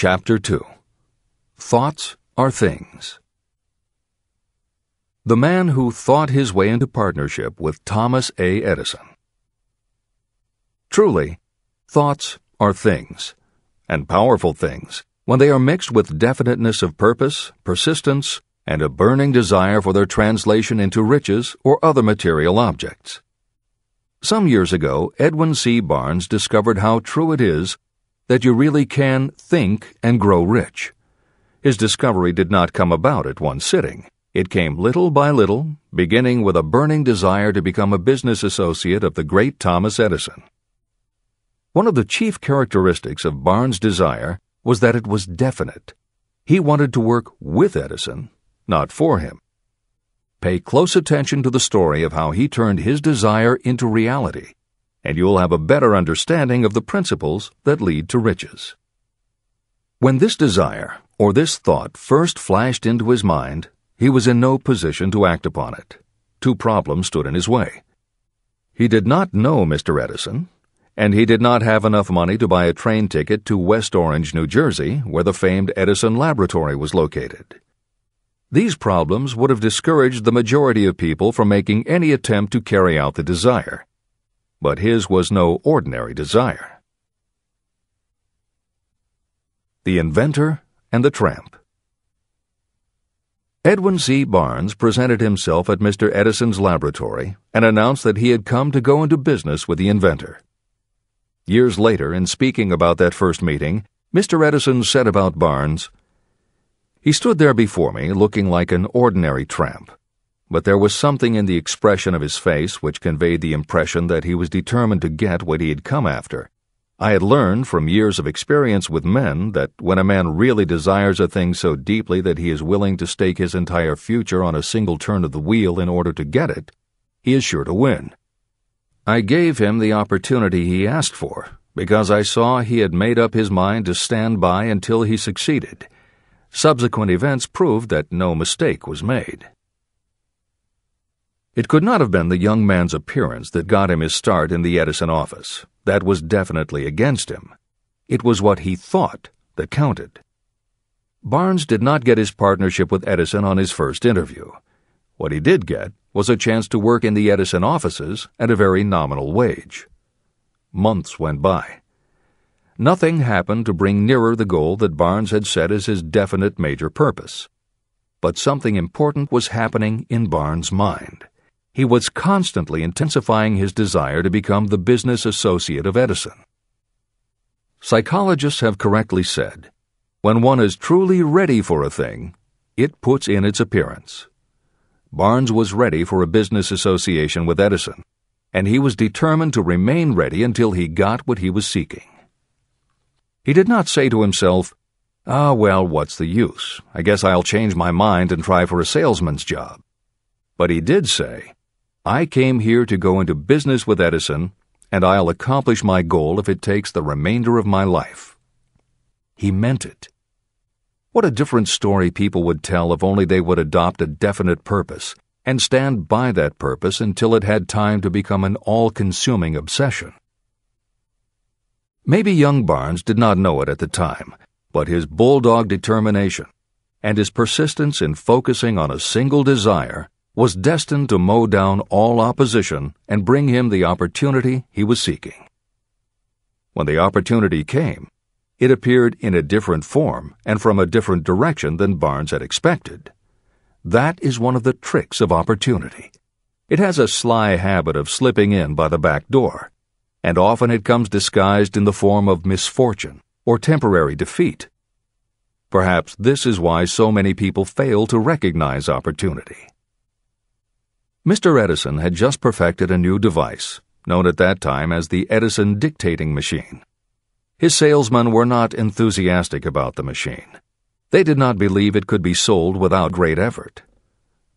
Chapter 2. Thoughts are Things. The man who thought his way into partnership with Thomas A. Edison. Truly, thoughts are things, and powerful things, when they are mixed with definiteness of purpose, persistence, and a burning desire for their translation into riches or other material objects. Some years ago, Edwin C. Barnes discovered how true it is that you really can think and grow rich. His discovery did not come about at one sitting. It came little by little, beginning with a burning desire to become a business associate of the great Thomas Edison. One of the chief characteristics of Barnes' desire was that it was definite. He wanted to work with Edison, not for him. Pay close attention to the story of how he turned his desire into reality, and you'll have a better understanding of the principles that lead to riches. When this desire, or this thought, first flashed into his mind, he was in no position to act upon it. Two problems stood in his way. He did not know Mr. Edison, and he did not have enough money to buy a train ticket to West Orange, New Jersey, where the famed Edison Laboratory was located. These problems would have discouraged the majority of people from making any attempt to carry out the desire. But his was no ordinary desire. The Inventor and the Tramp. Edwin C. Barnes presented himself at Mr. Edison's laboratory and announced that he had come to go into business with the inventor. Years later, in speaking about that first meeting, Mr. Edison said about Barnes, "He stood there before me looking like an ordinary tramp, but there was something in the expression of his face which conveyed the impression that he was determined to get what he had come after. I had learned from years of experience with men that when a man really desires a thing so deeply that he is willing to stake his entire future on a single turn of the wheel in order to get it, he is sure to win. I gave him the opportunity he asked for, because I saw he had made up his mind to stand by until he succeeded. Subsequent events proved that no mistake was made." It could not have been the young man's appearance that got him his start in the Edison office. That was definitely against him. It was what he thought that counted. Barnes did not get his partnership with Edison on his first interview. What he did get was a chance to work in the Edison offices at a very nominal wage. Months went by. Nothing happened to bring nearer the goal that Barnes had set as his definite major purpose. But something important was happening in Barnes' mind. He was constantly intensifying his desire to become the business associate of Edison. Psychologists have correctly said, when one is truly ready for a thing, it puts in its appearance. Barnes was ready for a business association with Edison, and he was determined to remain ready until he got what he was seeking. He did not say to himself, well, what's the use? I guess I'll change my mind and try for a salesman's job. But he did say, I came here to go into business with Edison, and I'll accomplish my goal if it takes the remainder of my life. He meant it. What a different story people would tell if only they would adopt a definite purpose and stand by that purpose until it had time to become an all-consuming obsession. Maybe young Barnes did not know it at the time, but his bulldog determination and his persistence in focusing on a single desire was destined to mow down all opposition and bring him the opportunity he was seeking. When the opportunity came, it appeared in a different form and from a different direction than Barnes had expected. That is one of the tricks of opportunity. It has a sly habit of slipping in by the back door, and often it comes disguised in the form of misfortune or temporary defeat. Perhaps this is why so many people fail to recognize opportunity. Mr. Edison had just perfected a new device, known at that time as the Edison dictating machine. His salesmen were not enthusiastic about the machine. They did not believe it could be sold without great effort.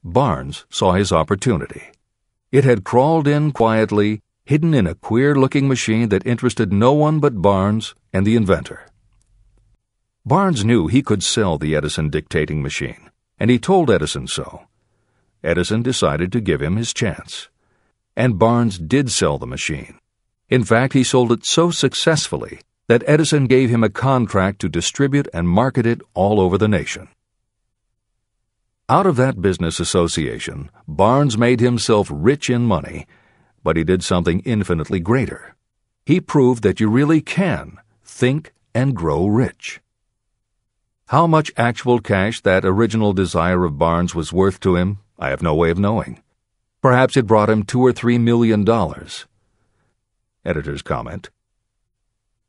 Barnes saw his opportunity. It had crawled in quietly, hidden in a queer-looking machine that interested no one but Barnes and the inventor. Barnes knew he could sell the Edison dictating machine, and he told Edison so. Edison decided to give him his chance. And Barnes did sell the machine. In fact, he sold it so successfully that Edison gave him a contract to distribute and market it all over the nation. Out of that business association, Barnes made himself rich in money, but he did something infinitely greater. He proved that you really can think and grow rich. How much actual cash that original desire of Barnes was worth to him, I have no way of knowing. Perhaps it brought him $2 or $3 million. Editor's comment: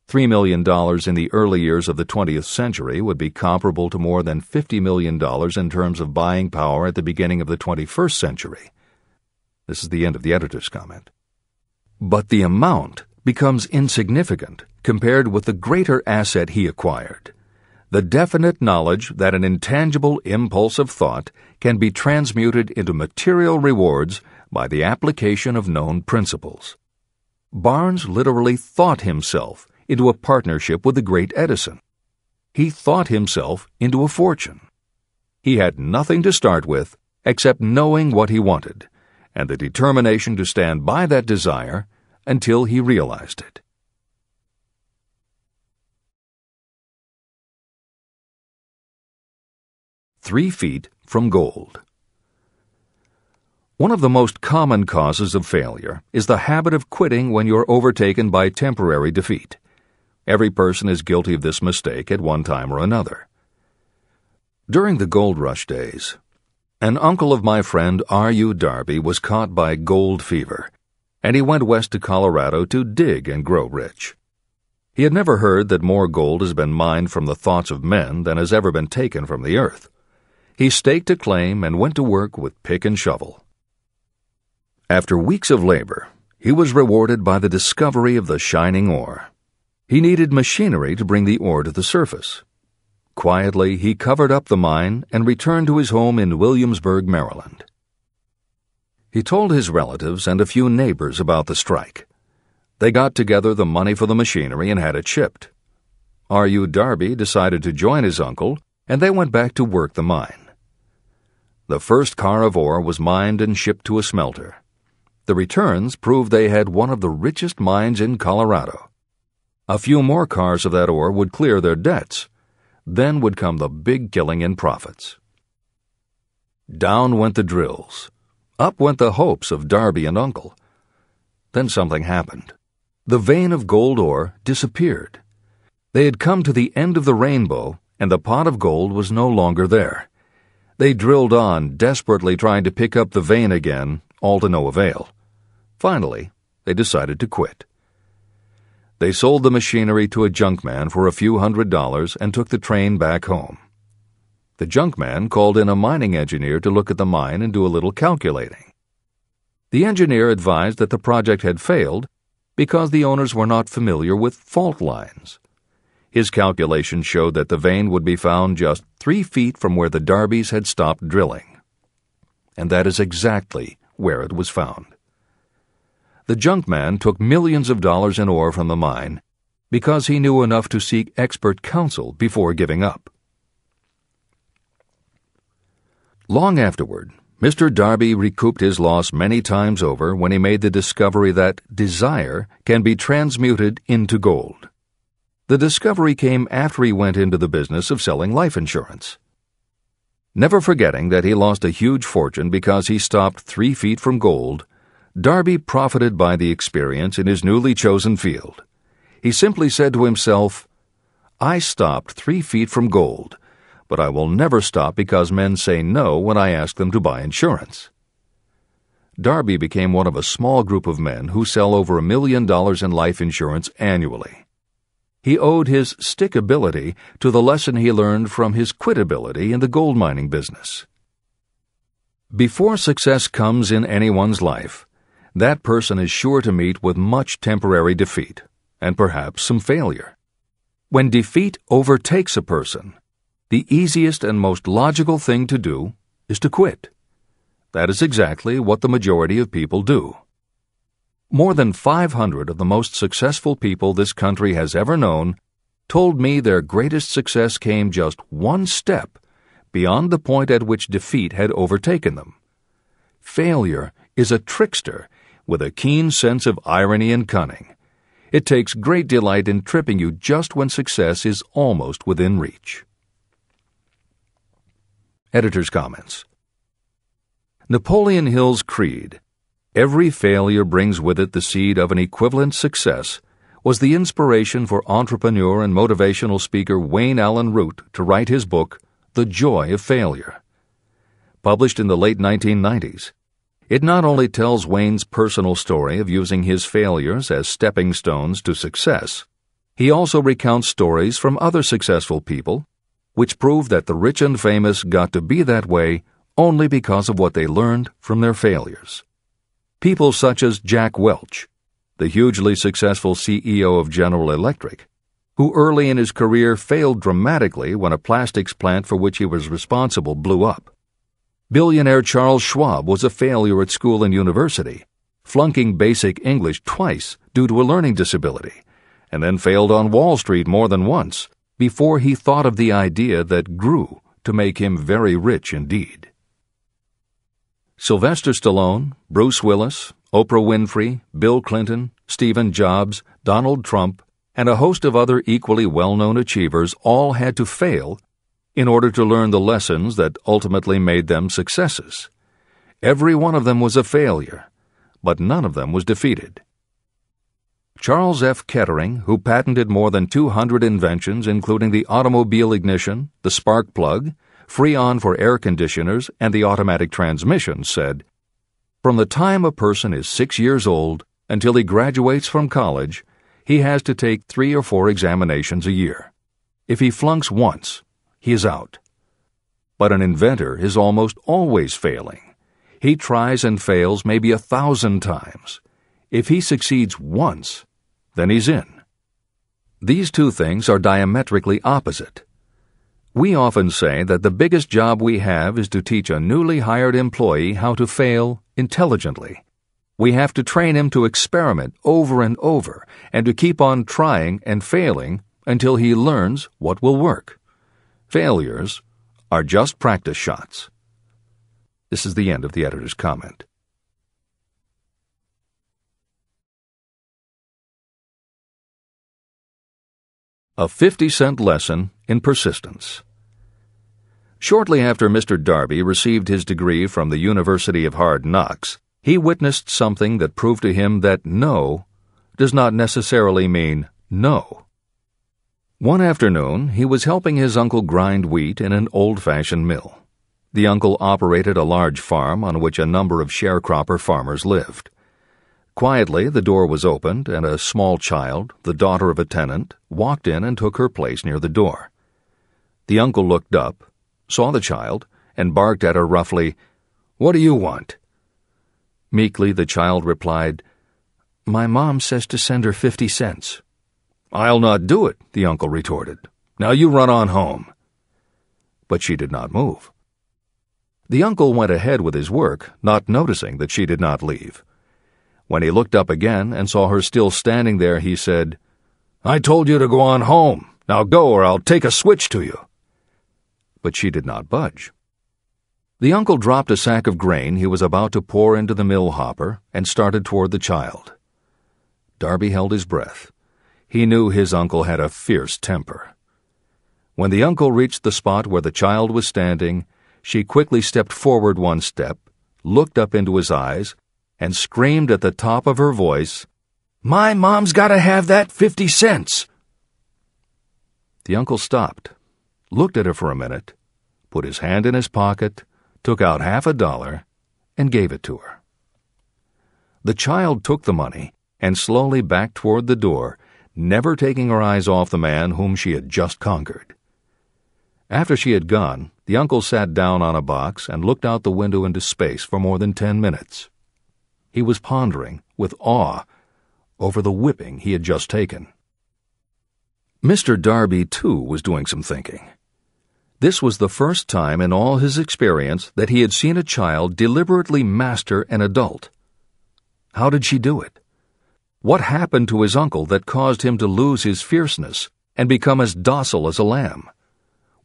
$3 million in the early years of the 20th century would be comparable to more than $50 million in terms of buying power at the beginning of the 21st century. This is the end of the editor's comment. But the amount becomes insignificant compared with the greater asset he acquired: the definite knowledge that an intangible impulse of thought can be transmuted into material rewards by the application of known principles. Barnes literally thought himself into a partnership with the great Edison. He thought himself into a fortune. He had nothing to start with except knowing what he wanted and the determination to stand by that desire until he realized it. "3 feet from gold." One of the most common causes of failure is the habit of quitting when you're overtaken by temporary defeat. Every person is guilty of this mistake at one time or another. During the gold rush days, an uncle of my friend R.U. Darby was caught by gold fever, and he went west to Colorado to dig and grow rich. He had never heard that more gold has been mined from the thoughts of men than has ever been taken from the earth. He staked a claim and went to work with pick and shovel. After weeks of labor, he was rewarded by the discovery of the shining ore. He needed machinery to bring the ore to the surface. Quietly, he covered up the mine and returned to his home in Williamsburg, Maryland. He told his relatives and a few neighbors about the strike. They got together the money for the machinery and had it shipped. R.U. Darby decided to join his uncle, and they went back to work the mine. The first car of ore was mined and shipped to a smelter. The returns proved they had one of the richest mines in Colorado. A few more cars of that ore would clear their debts. Then would come the big killing in profits. Down went the drills. Up went the hopes of Darby and Uncle. Then something happened. The vein of gold ore disappeared. They had come to the end of the rainbow, and the pot of gold was no longer there. They drilled on, desperately trying to pick up the vein again, all to no avail. Finally, they decided to quit. They sold the machinery to a junkman for a few $100s and took the train back home. The junkman called in a mining engineer to look at the mine and do a little calculating. The engineer advised that the project had failed because the owners were not familiar with fault lines. His calculations showed that the vein would be found just 3 feet from where the Darbys had stopped drilling. And that is exactly where it was found. The junkman took millions of dollars in ore from the mine because he knew enough to seek expert counsel before giving up. Long afterward, Mr. Darby recouped his loss many times over when he made the discovery that desire can be transmuted into gold. The discovery came after he went into the business of selling life insurance. Never forgetting that he lost a huge fortune because he stopped 3 feet from gold, Darby profited by the experience in his newly chosen field. He simply said to himself, "I stopped 3 feet from gold, but I will never stop because men say no when I ask them to buy insurance." Darby became one of a small group of men who sell over $1 million in life insurance annually. He owed his stickability to the lesson he learned from his quitability in the gold mining business. Before success comes in anyone's life, that person is sure to meet with much temporary defeat, and perhaps some failure. When defeat overtakes a person, the easiest and most logical thing to do is to quit. That is exactly what the majority of people do. More than 500 of the most successful people this country has ever known told me their greatest success came just one step beyond the point at which defeat had overtaken them. Failure is a trickster with a keen sense of irony and cunning. It takes great delight in tripping you just when success is almost within reach. Editor's comments. Napoleon Hill's creed, "Every failure brings with it the seed of an equivalent success," was the inspiration for entrepreneur and motivational speaker Wayne Allen Root to write his book, The Joy of Failure. Published in the late 1990s, it not only tells Wayne's personal story of using his failures as stepping stones to success, he also recounts stories from other successful people, which prove that the rich and famous got to be that way only because of what they learned from their failures. People such as Jack Welch, the hugely successful CEO of General Electric, who early in his career failed dramatically when a plastics plant for which he was responsible blew up. Billionaire Charles Schwab was a failure at school and university, flunking basic English twice due to a learning disability, and then failed on Wall Street more than once before he thought of the idea that grew to make him very rich indeed. Sylvester Stallone, Bruce Willis, Oprah Winfrey, Bill Clinton, Stephen Jobs, Donald Trump, and a host of other equally well-known achievers all had to fail in order to learn the lessons that ultimately made them successes. Every one of them was a failure, but none of them was defeated. Charles F. Kettering, who patented more than 200 inventions including the automobile ignition, the spark plug, Freon for air conditioners, and the automatic transmission, said, "From the time a person is 6 years old until he graduates from college, he has to take 3 or 4 examinations a year. If he flunks once, he is out. But an inventor is almost always failing. He tries and fails maybe 1,000 times. If he succeeds once, then he's in." These two things are diametrically opposite. We often say that the biggest job we have is to teach a newly hired employee how to fail intelligently. We have to train him to experiment over and over and to keep on trying and failing until he learns what will work. Failures are just practice shots. This is the end of the editor's comment. A 50-cent lesson in persistence. Shortly after Mr. Darby received his degree from the University of Hard Knocks, he witnessed something that proved to him that no does not necessarily mean no. One afternoon, he was helping his uncle grind wheat in an old-fashioned mill. The uncle operated a large farm on which a number of sharecropper farmers lived. Quietly, the door was opened, and a small child, the daughter of a tenant, walked in and took her place near the door. The uncle looked up, saw the child, and barked at her roughly, "What do you want?" Meekly, the child replied, "My mom says to send her 50 cents. "I'll not do it," the uncle retorted. "Now you run on home." But she did not move. The uncle went ahead with his work, not noticing that she did not leave. When he looked up again and saw her still standing there, he said, "I told you to go on home. Now go, or I'll take a switch to you." But she did not budge. The uncle dropped a sack of grain he was about to pour into the mill hopper and started toward the child. Darby held his breath. He knew his uncle had a fierce temper. When the uncle reached the spot where the child was standing, she quickly stepped forward 1 step, looked up into his eyes, and screamed at the top of her voice, "My mom's got to have that 50 cents!" The uncle stopped, looked at her for a minute, put his hand in his pocket, took out $50, and gave it to her. The child took the money and slowly backed toward the door, never taking her eyes off the man whom she had just conquered. After she had gone, the uncle sat down on a box and looked out the window into space for more than 10 minutes. He was pondering, with awe, over the whipping he had just taken. Mr. Darby, too, was doing some thinking. This was the first time in all his experience that he had seen a child deliberately master an adult. How did she do it? What happened to his uncle that caused him to lose his fierceness and become as docile as a lamb?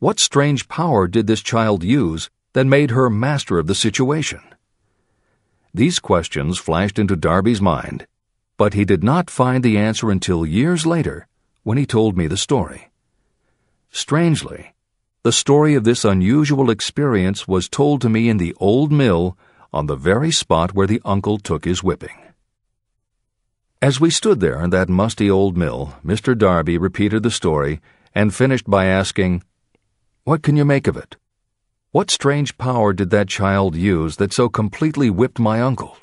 What strange power did this child use that made her master of the situation? These questions flashed into Darby's mind, but he did not find the answer until years later when he told me the story. Strangely, the story of this unusual experience was told to me in the old mill on the very spot where the uncle took his whipping. As we stood there in that musty old mill, Mr. Darby repeated the story and finished by asking, "What can you make of it? What strange power did that child use that so completely whipped my uncle?"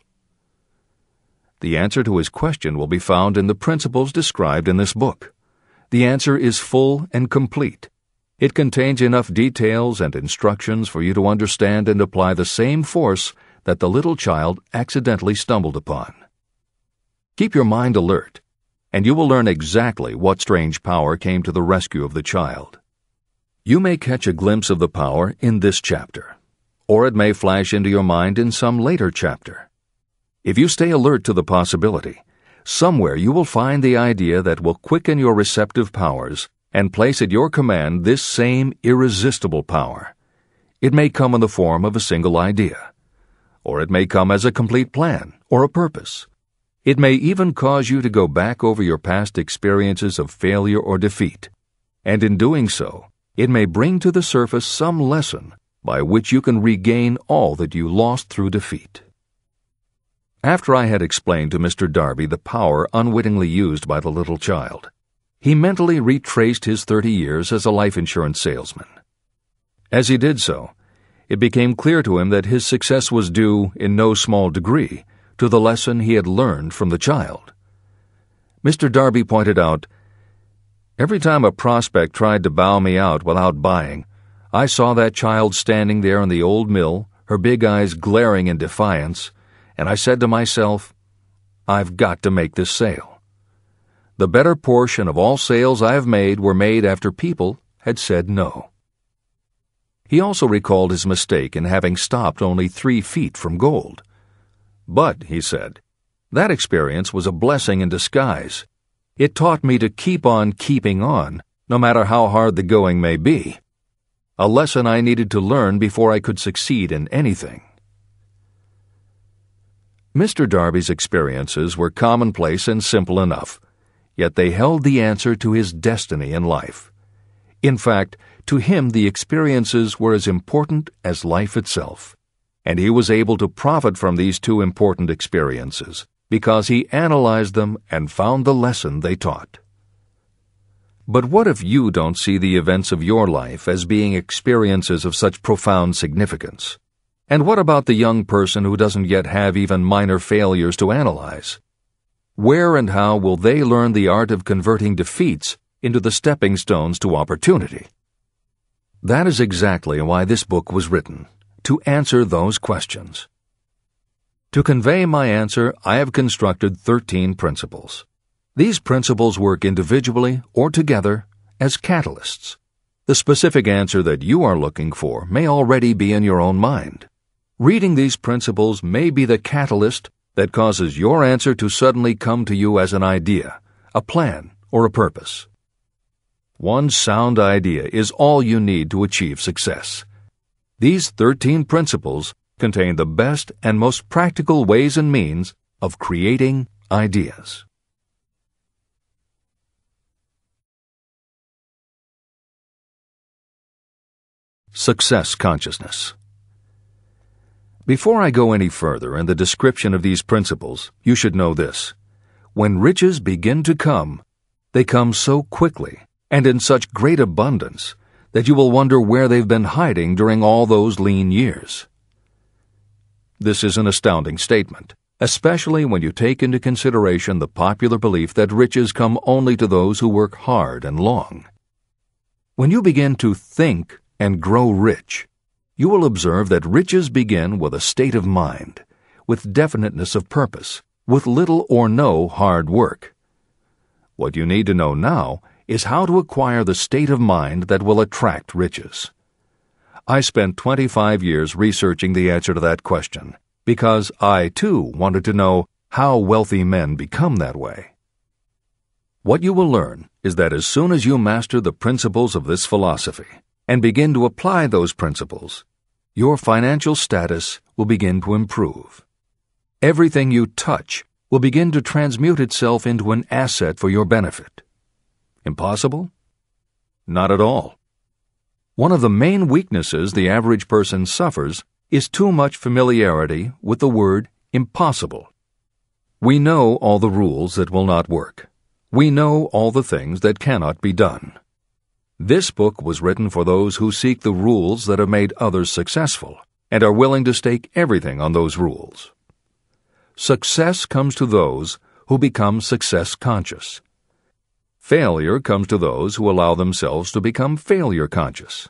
The answer to his question will be found in the principles described in this book. The answer is full and complete. It contains enough details and instructions for you to understand and apply the same force that the little child accidentally stumbled upon. Keep your mind alert, and you will learn exactly what strange power came to the rescue of the child. You may catch a glimpse of the power in this chapter, or it may flash into your mind in some later chapter. If you stay alert to the possibility, somewhere you will find the idea that will quicken your receptive powers and place at your command this same irresistible power. It may come in the form of a single idea, or it may come as a complete plan or a purpose. It may even cause you to go back over your past experiences of failure or defeat, and in doing so, it may bring to the surface some lesson by which you can regain all that you lost through defeat. After I had explained to Mr. Darby the power unwittingly used by the little child, he mentally retraced his 30 years as a life insurance salesman. As he did so, it became clear to him that his success was due, in no small degree, to the lesson he had learned from the child. Mr. Darby pointed out, "Every time a prospect tried to bow me out without buying, I saw that child standing there in the old mill, her big eyes glaring in defiance, and I said to myself, 'I've got to make this sale.' The better portion of all sales I have made were made after people had said no." He also recalled his mistake in having stopped only 3 feet from gold. "But," he said, "that experience was a blessing in disguise. It taught me to keep on keeping on, no matter how hard the going may be. A lesson I needed to learn before I could succeed in anything." Mr. Darby's experiences were commonplace and simple enough, yet they held the answer to his destiny in life. In fact, to him the experiences were as important as life itself, and he was able to profit from these 2 important experiences because he analyzed them and found the lesson they taught. But what if you don't see the events of your life as being experiences of such profound significance? And what about the young person who doesn't yet have even minor failures to analyze? Where and how will they learn the art of converting defeats into the stepping stones to opportunity? That is exactly why this book was written, to answer those questions. To convey my answer, I have constructed 13 principles. These principles work individually or together as catalysts. The specific answer that you are looking for may already be in your own mind. Reading these principles may be the catalyst that causes your answer to suddenly come to you as an idea, a plan, or a purpose. One sound idea is all you need to achieve success. These 13 principles contain the best and most practical ways and means of creating ideas. Success consciousness. Before I go any further in the description of these principles, you should know this. When riches begin to come, they come so quickly and in such great abundance that you will wonder where they've been hiding during all those lean years. This is an astounding statement, especially when you take into consideration the popular belief that riches come only to those who work hard and long. When you begin to think and grow rich, you will observe that riches begin with a state of mind, with definiteness of purpose, with little or no hard work. What you need to know now is how to acquire the state of mind that will attract riches. I spent 25 years researching the answer to that question because I, too, wanted to know how wealthy men become that way. What you will learn is that as soon as you master the principles of this philosophy and begin to apply those principles, your financial status will begin to improve. Everything you touch will begin to transmute itself into an asset for your benefit. Impossible? Not at all. One of the main weaknesses the average person suffers is too much familiarity with the word impossible. We know all the rules that will not work. We know all the things that cannot be done. This book was written for those who seek the rules that have made others successful and are willing to stake everything on those rules. Success comes to those who become success conscious. Failure comes to those who allow themselves to become failure conscious.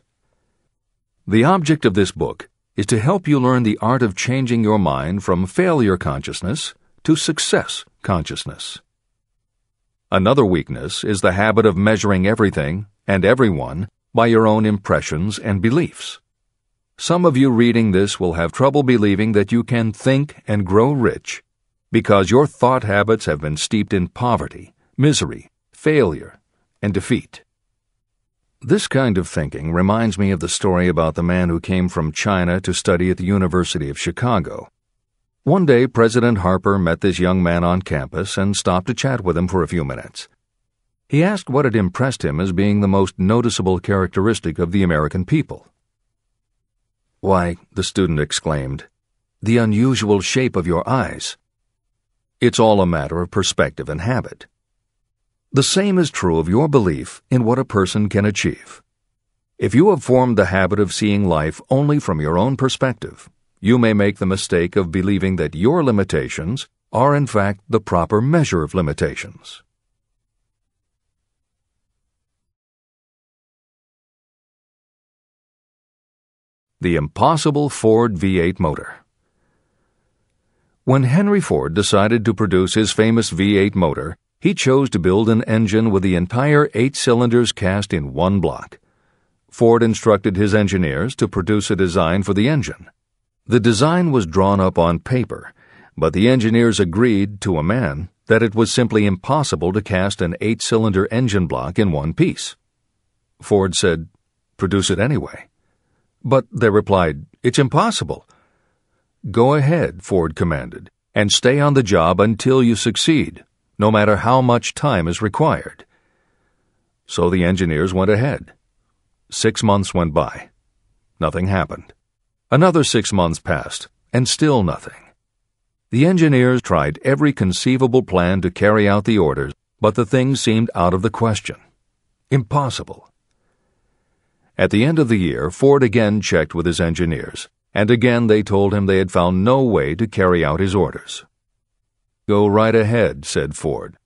The object of this book is to help you learn the art of changing your mind from failure consciousness to success consciousness. Another weakness is the habit of measuring everything and everyone by your own impressions and beliefs. Some of you reading this will have trouble believing that you can think and grow rich because your thought habits have been steeped in poverty, misery, failure, and defeat. This kind of thinking reminds me of the story about the man who came from China to study at the University of Chicago. One day, President Harper met this young man on campus and stopped to chat with him for a few minutes. He asked what had impressed him as being the most noticeable characteristic of the American people. "Why," the student exclaimed, "the unusual shape of your eyes." It's all a matter of perspective and habit. The same is true of your belief in what a person can achieve. If you have formed the habit of seeing life only from your own perspective, you may make the mistake of believing that your limitations are in fact the proper measure of limitations. The impossible Ford V8 motor. When Henry Ford decided to produce his famous V8 motor, he chose to build an engine with the entire 8 cylinders cast in one block. Ford instructed his engineers to produce a design for the engine. The design was drawn up on paper, but the engineers agreed to a man that it was simply impossible to cast an 8-cylinder engine block in one piece. Ford said, "Produce it anyway." But they replied, "It's impossible." "Go ahead," Ford commanded, "and stay on the job until you succeed, no matter how much time is required." So the engineers went ahead. 6 months went by. Nothing happened. Another 6 months passed, and still nothing. The engineers tried every conceivable plan to carry out the orders, but the thing seemed out of the question. Impossible. At the end of the year, Ford again checked with his engineers, and again they told him they had found no way to carry out his orders. "Go right ahead," said Ford.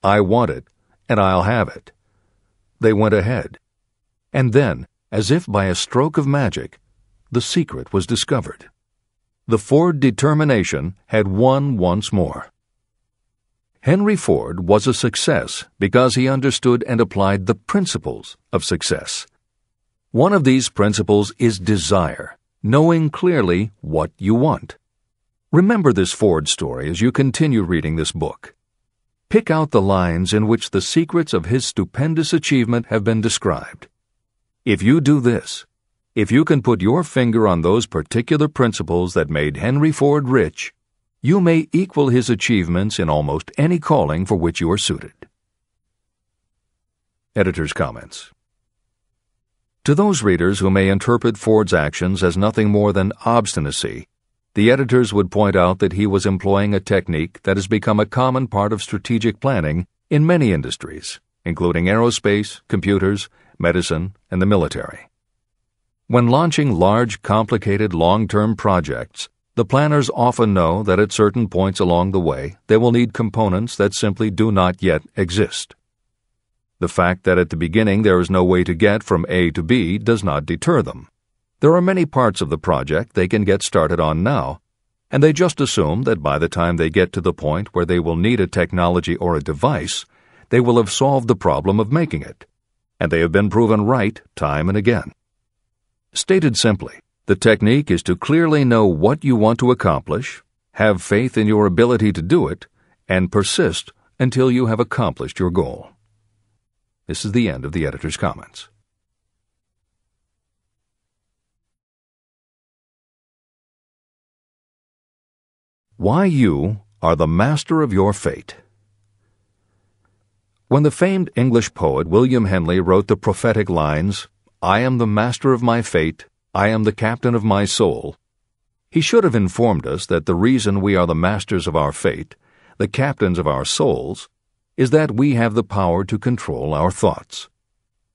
"I want it, and I'll have it." They went ahead. And then, as if by a stroke of magic, the secret was discovered. The Ford determination had won once more. Henry Ford was a success because he understood and applied the principles of success. One of these principles is desire, knowing clearly what you want. Remember this Ford story as you continue reading this book. Pick out the lines in which the secrets of his stupendous achievement have been described. If you do this, if you can put your finger on those particular principles that made Henry Ford rich, you may equal his achievements in almost any calling for which you are suited. Editor's comments. To those readers who may interpret Ford's actions as nothing more than obstinacy, the editors would point out that he was employing a technique that has become a common part of strategic planning in many industries, including aerospace, computers, medicine, and the military. When launching large, complicated, long-term projects, the planners often know that at certain points along the way they will need components that simply do not yet exist. The fact that at the beginning there is no way to get from A to B does not deter them. There are many parts of the project they can get started on now, and they just assume that by the time they get to the point where they will need a technology or a device, they will have solved the problem of making it, and they have been proven right time and again. Stated simply, the technique is to clearly know what you want to accomplish, have faith in your ability to do it, and persist until you have accomplished your goal. This is the end of the editor's comments. Why you are the master of your fate. When the famed English poet William Henley wrote the prophetic lines, "I am the master of my fate, I am the captain of my soul," he should have informed us that the reason we are the masters of our fate, the captains of our souls, is that we have the power to control our thoughts.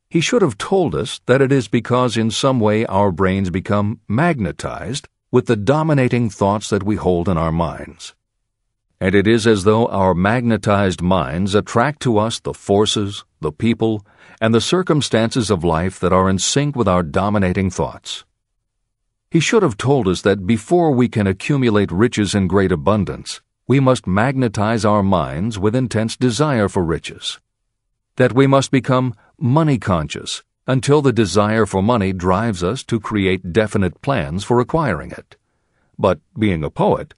He should have told us that it is because in some way our brains become magnetized with the dominating thoughts that we hold in our minds. And it is as though our magnetized minds attract to us the forces, the people, and the circumstances of life that are in sync with our dominating thoughts. He should have told us that before we can accumulate riches in great abundance, we must magnetize our minds with intense desire for riches. That we must become money-conscious until the desire for money drives us to create definite plans for acquiring it. But being a poet,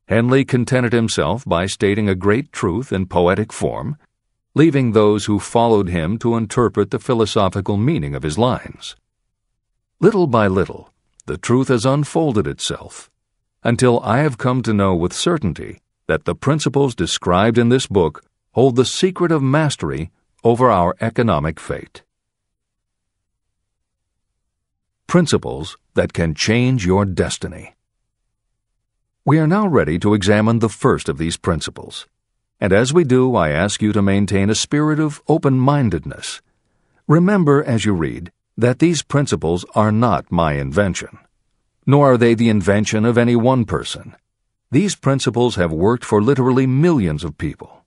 Henley contented himself by stating a great truth in poetic form, leaving those who followed him to interpret the philosophical meaning of his lines. Little by little, the truth has unfolded itself, until I have come to know with certainty that the principles described in this book hold the secret of mastery over our economic fate. Principles that can change your destiny. We are now ready to examine the first of these principles, and as we do, I ask you to maintain a spirit of open-mindedness. Remember as you read that these principles are not my invention, nor are they the invention of any one person. These principles have worked for literally millions of people.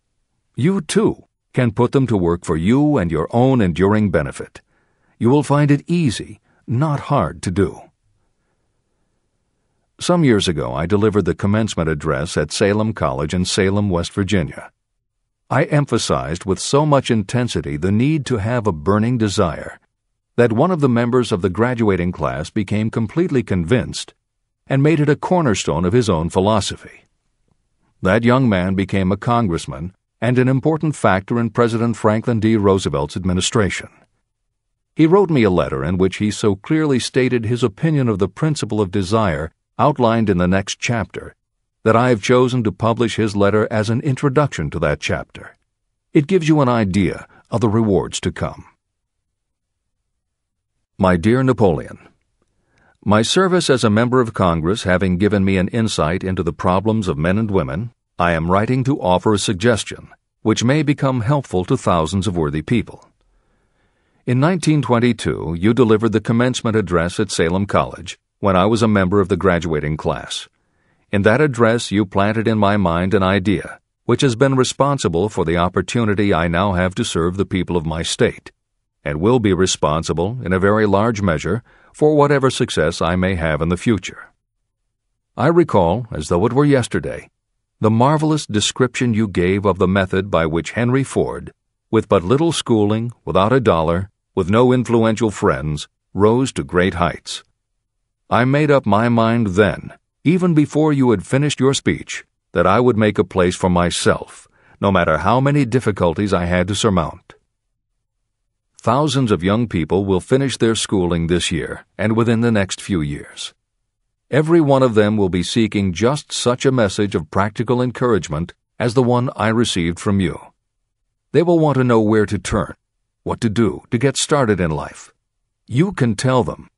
You, too, can put them to work for you and your own enduring benefit. You will find it easy, not hard to do. Some years ago, I delivered the commencement address at Salem College in Salem, West Virginia. I emphasized with so much intensity the need to have a burning desire that one of the members of the graduating class became completely convinced and made it a cornerstone of his own philosophy. That young man became a congressman and an important factor in President Franklin D. Roosevelt's administration. He wrote me a letter in which he so clearly stated his opinion of the principle of desire outlined in the next chapter, that I have chosen to publish his letter as an introduction to that chapter. It gives you an idea of the rewards to come. My dear Napoleon, my service as a member of Congress having given me an insight into the problems of men and women, I am writing to offer a suggestion which may become helpful to thousands of worthy people. In 1922, you delivered the commencement address at Salem College, when I was a member of the graduating class. In that address, you planted in my mind an idea, which has been responsible for the opportunity I now have to serve the people of my state, and will be responsible, in a very large measure, for whatever success I may have in the future. I recall, as though it were yesterday, the marvelous description you gave of the method by which Henry Ford, with but little schooling, without a dollar, with no influential friends, rose to great heights. I made up my mind then, even before you had finished your speech, that I would make a place for myself, no matter how many difficulties I had to surmount. Thousands of young people will finish their schooling this year and within the next few years. Every one of them will be seeking just such a message of practical encouragement as the one I received from you. They will want to know where to turn, what to do to get started in life. You can tell them,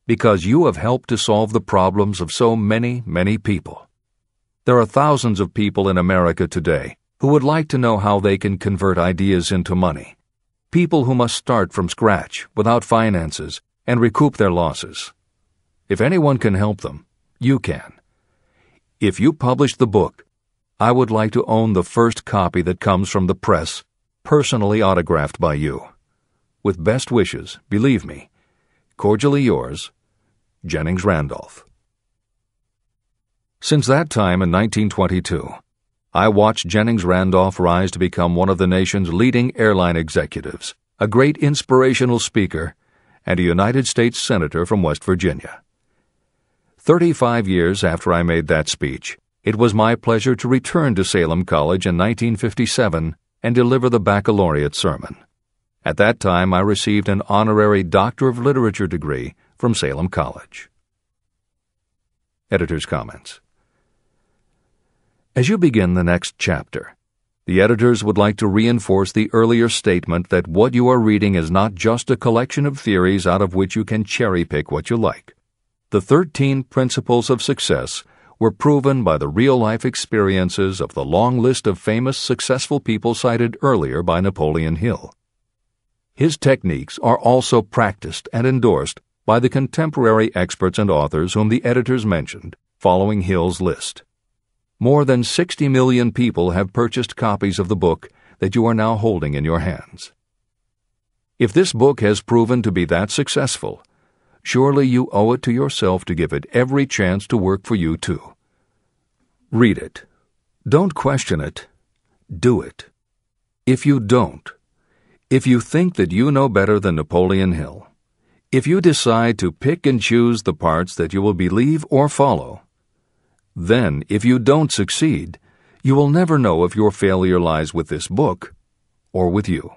because you have helped to solve the problems of so many, many people. There are thousands of people in America today who would like to know how they can convert ideas into money. People who must start from scratch, without finances, and recoup their losses. If anyone can help them, you can. If you publish the book, I would like to own the first copy that comes from the press, personally autographed by you. With best wishes, believe me, cordially yours, Jennings Randolph. Since that time in 1922, I watched Jennings Randolph rise to become one of the nation's leading airline executives, a great inspirational speaker, and a United States Senator from West Virginia. 35 years after I made that speech, it was my pleasure to return to Salem College in 1957 and deliver the baccalaureate sermon. At that time, I received an honorary Doctor of Literature degree from Salem College. Editor's comments. As you begin the next chapter, the editors would like to reinforce the earlier statement that what you are reading is not just a collection of theories out of which you can cherry-pick what you like. The 13 principles of success were proven by the real-life experiences of the long list of famous successful people cited earlier by Napoleon Hill. His techniques are also practiced and endorsed by the contemporary experts and authors whom the editors mentioned following Hill's list. More than 60 million people have purchased copies of the book that you are now holding in your hands. If this book has proven to be that successful, surely you owe it to yourself to give it every chance to work for you too. Read it. Don't question it. Do it. If you don't, if you think that you know better than Napoleon Hill, if you decide to pick and choose the parts that you will believe or follow, then, if you don't succeed, you will never know if your failure lies with this book or with you.